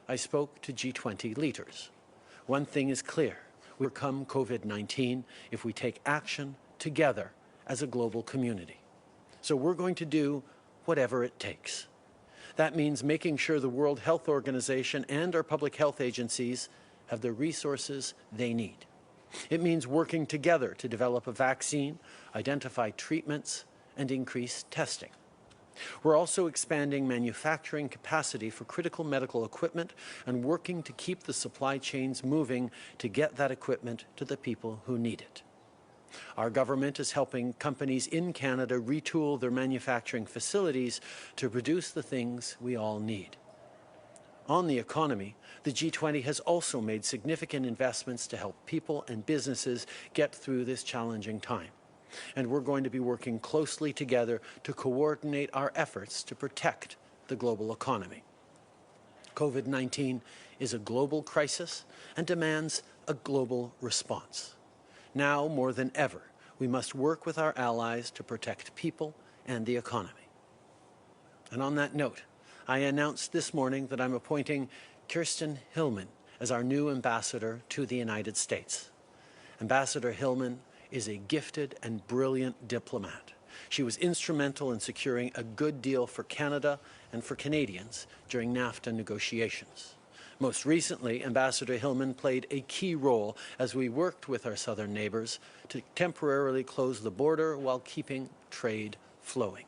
I spoke to G20 leaders. One thing is clear: we overcome COVID-19 if we take action together as a global community. So we're going to do whatever it takes. That means making sure the World Health Organization and our public health agencies have the resources they need. It means working together to develop a vaccine, identify treatments, and increase testing. We're also expanding manufacturing capacity for critical medical equipment and working to keep the supply chains moving to get that equipment to the people who need it. Our government is helping companies in Canada retool their manufacturing facilities to produce the things we all need. On the economy, the G20 has also made significant investments to help people and businesses get through this challenging time. And we're going to be working closely together to coordinate our efforts to protect the global economy. COVID-19 is a global crisis and demands a global response. Now, more than ever, we must work with our allies to protect people and the economy. And on that note, I announced this morning that I'm appointing Kirsten Hillman as our new ambassador to the United States. Ambassador Hillman is a gifted and brilliant diplomat. She was instrumental in securing a good deal for Canada and for Canadians during NAFTA negotiations. Most recently, Ambassador Hillman played a key role as we worked with our southern neighbours to temporarily close the border while keeping trade flowing.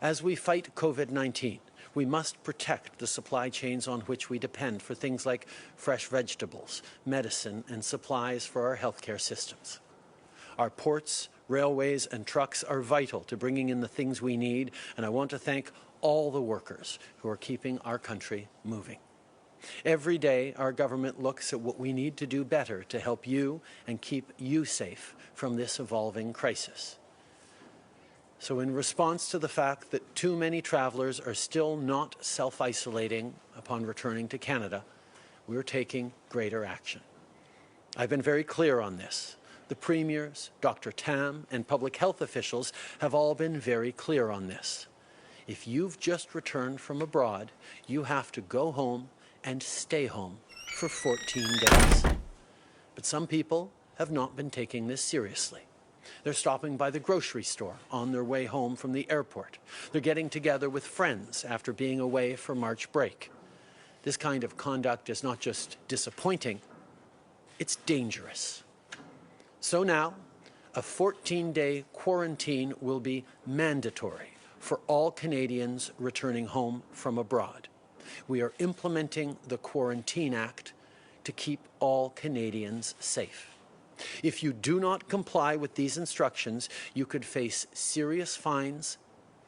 As we fight COVID-19, we must protect the supply chains on which we depend for things like fresh vegetables, medicine, and supplies for our healthcare systems. Our ports, railways, and trucks are vital to bringing in the things we need, and I want to thank all the workers who are keeping our country moving. Every day, our government looks at what we need to do better to help you and keep you safe from this evolving crisis. So in response to the fact that too many travellers are still not self-isolating upon returning to Canada, we're taking greater action. I've been very clear on this. The premiers, Dr. Tam, and public health officials have all been very clear on this. If you've just returned from abroad, you have to go home and stay home for 14 days. But some people have not been taking this seriously. They're stopping by the grocery store on their way home from the airport. They're getting together with friends after being away for March break. This kind of conduct is not just disappointing, it's dangerous. So now, a 14-day quarantine will be mandatory for all Canadians returning home from abroad. We are implementing the Quarantine Act to keep all Canadians safe. If you do not comply with these instructions, you could face serious fines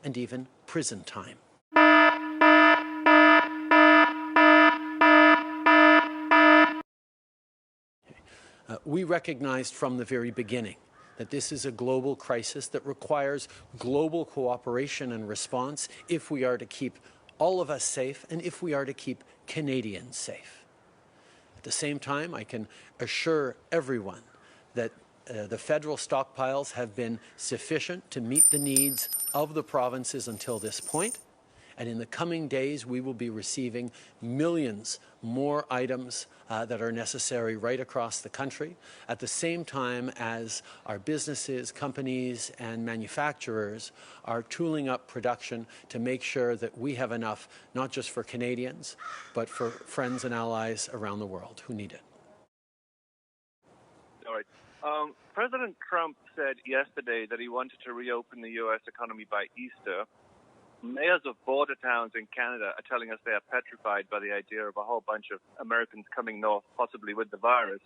and even prison time. We recognized from the very beginning that this is a global crisis that requires global cooperation and response if we are to keep all of us safe and if we are to keep Canadians safe. At the same time, I can assure everyone that the federal stockpiles have been sufficient to meet the needs of the provinces until this point. And in the coming days, we will be receiving millions more items that are necessary right across the country, at the same time as our businesses, companies, and manufacturers are tooling up production to make sure that we have enough, not just for Canadians, but for friends and allies around the world who need it. All right. President Trump said yesterday that he wanted to reopen the U.S. economy by Easter. Mayors of border towns in Canada are telling us they are petrified by the idea of a whole bunch of Americans coming north, possibly with the virus.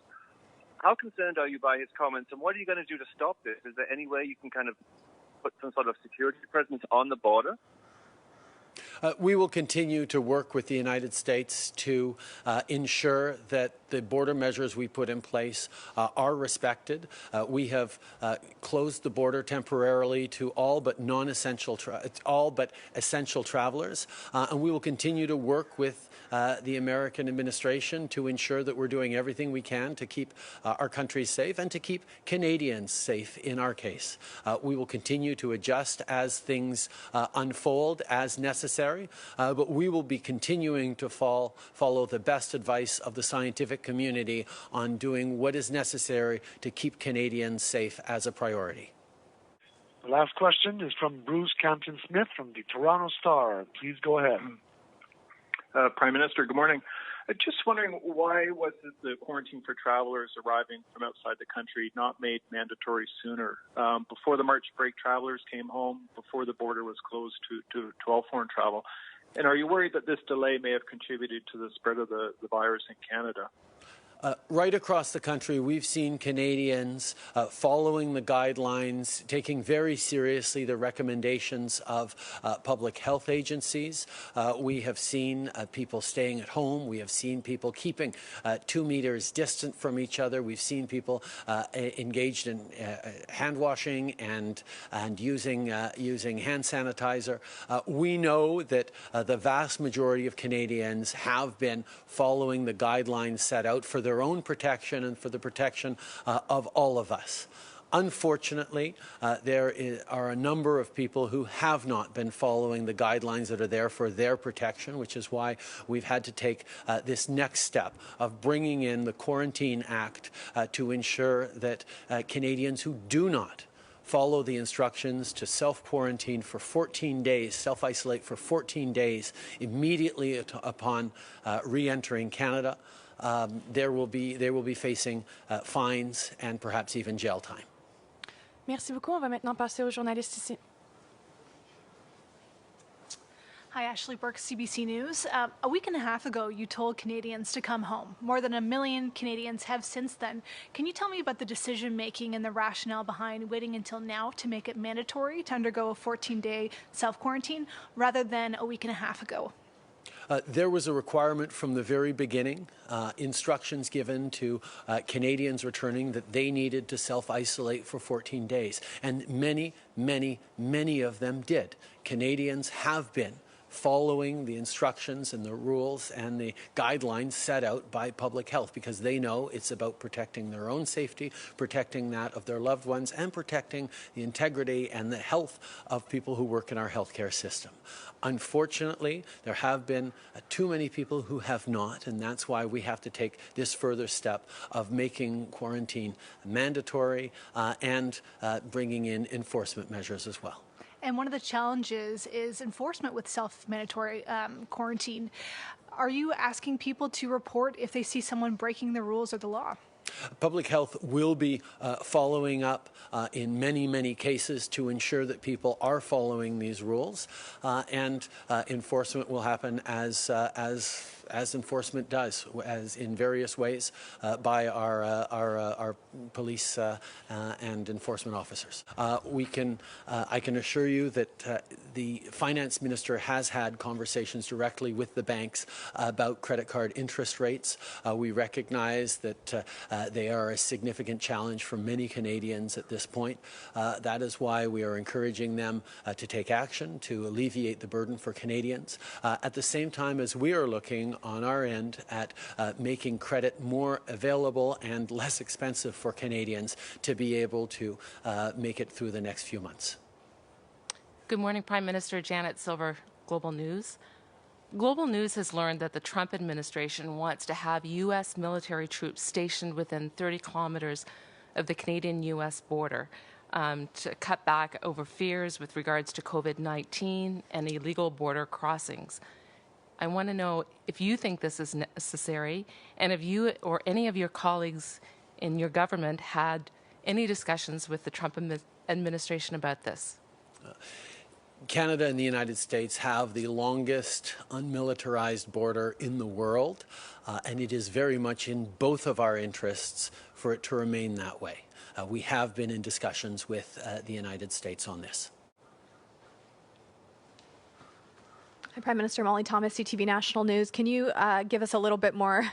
How concerned are you by his comments, and what are you going to do to stop this? Is there any way you can kind of put some sort of security presence on the border? We will continue to work with the United States to ensure that the border measures we put in place are respected. We have closed the border temporarily to all but essential travelers, and we will continue to work with the American administration to ensure that we're doing everything we can to keep our country safe and to keep Canadians safe in our case. We will continue to adjust as things unfold as necessary. necessary, but we will be continuing to follow the best advice of the scientific community on doing what is necessary to keep Canadians safe as a priority. The last question is from Bruce Campton-Smith from the Toronto Star. Please go ahead. Prime Minister, good morning. Just wondering, why was the quarantine for travelers arriving from outside the country not made mandatory sooner? Before the March break, travelers came home, before the border was closed to all foreign travel. And are you worried that this delay may have contributed to the spread of the virus in Canada? Right across the country, we've seen Canadians following the guidelines, taking very seriously the recommendations of public health agencies. We have seen people staying at home. We have seen people keeping 2 meters distant from each other. We've seen people engaged in hand washing and using hand sanitizer. We know that the vast majority of Canadians have been following the guidelines set out for their own protection and for the protection of all of us. Unfortunately, there are a number of people who have not been following the guidelines that are there for their protection, which is why we've had to take this next step of bringing in the Quarantine Act to ensure that Canadians who do not follow the instructions to self-quarantine for 14 days, self-isolate for 14 days immediately upon re-entering Canada, they will be facing fines and perhaps even jail time. Merci beaucoup. On va maintenant passer aux journalistes ici. Hi, Ashley Burke, CBC News. A week and a half ago, you told Canadians to come home. More than 1 million Canadians have since then. Can you tell me about the decision-making and the rationale behind waiting until now to make it mandatory to undergo a 14-day self-quarantine rather than a week and a half ago? There was a requirement from the very beginning, instructions given to Canadians returning that they needed to self-isolate for 14 days. And many, many, many of them did. Canadians have been following the instructions and the rules and the guidelines set out by public health because they know it's about protecting their own safety, protecting that of their loved ones, and protecting the integrity and the health of people who work in our healthcare system. Unfortunately, there have been too many people who have not, and that's why we have to take this further step of making quarantine mandatory and bringing in enforcement measures as well. And one of the challenges is enforcement with self-mandatory quarantine. Are you asking people to report if they see someone breaking the rules or the law? Public health will be following up in many, many cases to ensure that people are following these rules, and enforcement will happen as enforcement does, as in various ways by our police and enforcement officers. I can assure you that the finance minister has had conversations directly with the banks about credit card interest rates. We recognize that they are a significant challenge for many Canadians at this point. That is why we are encouraging them to take action to alleviate the burden for Canadians. At the same time as we are looking on our end at making credit more available and less expensive for Canadians to be able to make it through the next few months. Good morning, Prime Minister. Janet Silver, Global News. Global News has learned that the Trump administration wants to have U.S. military troops stationed within 30 kilometers of the Canadian-U.S. border to cut back over fears with regards to COVID-19 and illegal border crossings. I want to know if you think this is necessary, and if you or any of your colleagues in your government had any discussions with the Trump administration about this. Canada and the United States have the longest unmilitarized border in the world, and it is very much in both of our interests for it to remain that way. We have been in discussions with the United States on this. Hi, Prime Minister. Molly Thomas, CTV National News. Can you give us a little bit more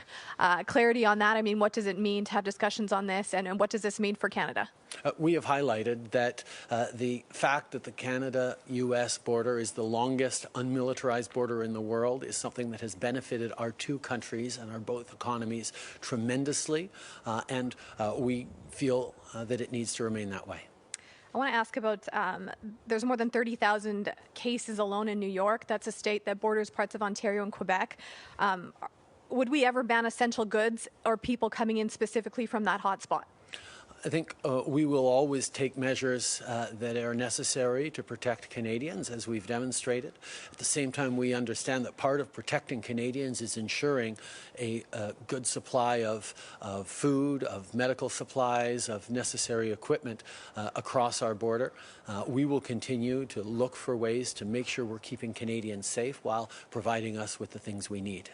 clarity on that? I mean, what does it mean to have discussions on this, and what does this mean for Canada? We have highlighted that the fact that the Canada-U.S. border is the longest unmilitarized border in the world is something that has benefited our two countries and our both economies tremendously, and we feel that it needs to remain that way. I want to ask about, there's more than 30,000 cases alone in New York. That's a state that borders parts of Ontario and Quebec. Would we ever ban essential goods or people coming in specifically from that hotspot? I think we will always take measures that are necessary to protect Canadians, as we've demonstrated. At the same time, we understand that part of protecting Canadians is ensuring a good supply of food, of medical supplies, of necessary equipment across our border. We will continue to look for ways to make sure we're keeping Canadians safe while providing us with the things we need.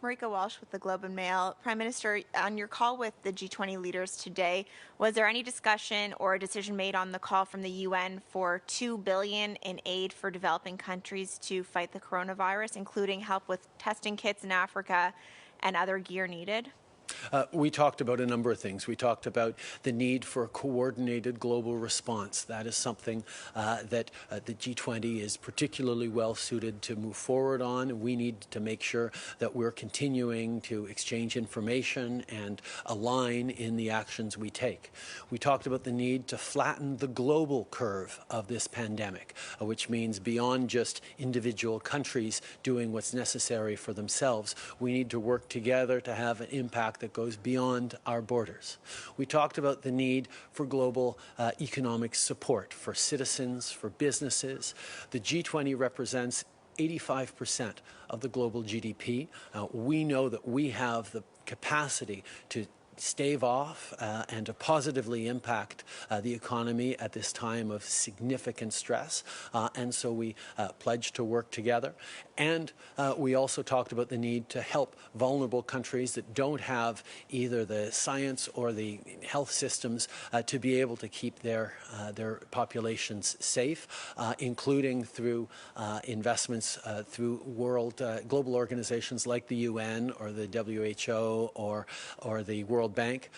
Marika Walsh with the Globe and Mail. Prime Minister, on your call with the G20 leaders today, was there any discussion or a decision made on the call from the UN for $2 billion in aid for developing countries to fight the coronavirus, including help with testing kits in Africa and other gear needed? We talked about a number of things. We talked about the need for a coordinated global response. That is something that the G20 is particularly well suited to move forward on. We need to make sure that we're continuing to exchange information and align in the actions we take. We talked about the need to flatten the global curve of this pandemic, which means beyond just individual countries doing what's necessary for themselves, we need to work together to have an impact that goes beyond our borders. We talked about the need for global economic support for citizens, for businesses. The G20 represents 85% of the global GDP. We know that we have the capacity to stave off and to positively impact the economy at this time of significant stress. And so we pledged to work together. And we also talked about the need to help vulnerable countries that don't have either the science or the health systems to be able to keep their populations safe, including through investments through global organizations like the UN or the WHO or the World Bank.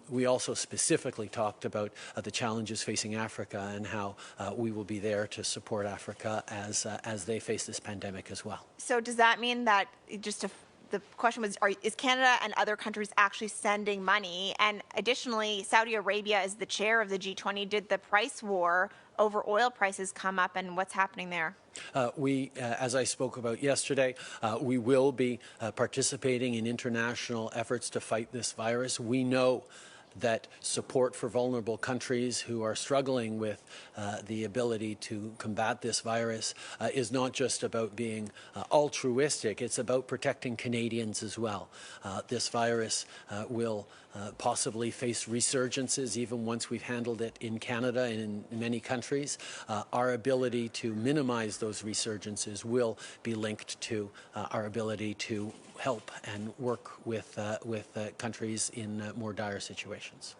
We also specifically talked about the challenges facing Africa and how we will be there to support Africa as they face this pandemic as well. So does that mean that, the question was, is Canada and other countries actually sending money? And additionally, Saudi Arabia is the chair of the G20. Did the price war over oil prices come up, and what's happening there? As I spoke about yesterday, we will be participating in international efforts to fight this virus. We know that support for vulnerable countries who are struggling with the ability to combat this virus is not just about being altruistic, it's about protecting Canadians as well. This virus will possibly face resurgences even once we've handled it in Canada and in many countries. Our ability to minimize those resurgences will be linked to our ability to help and work with countries in more dire situations.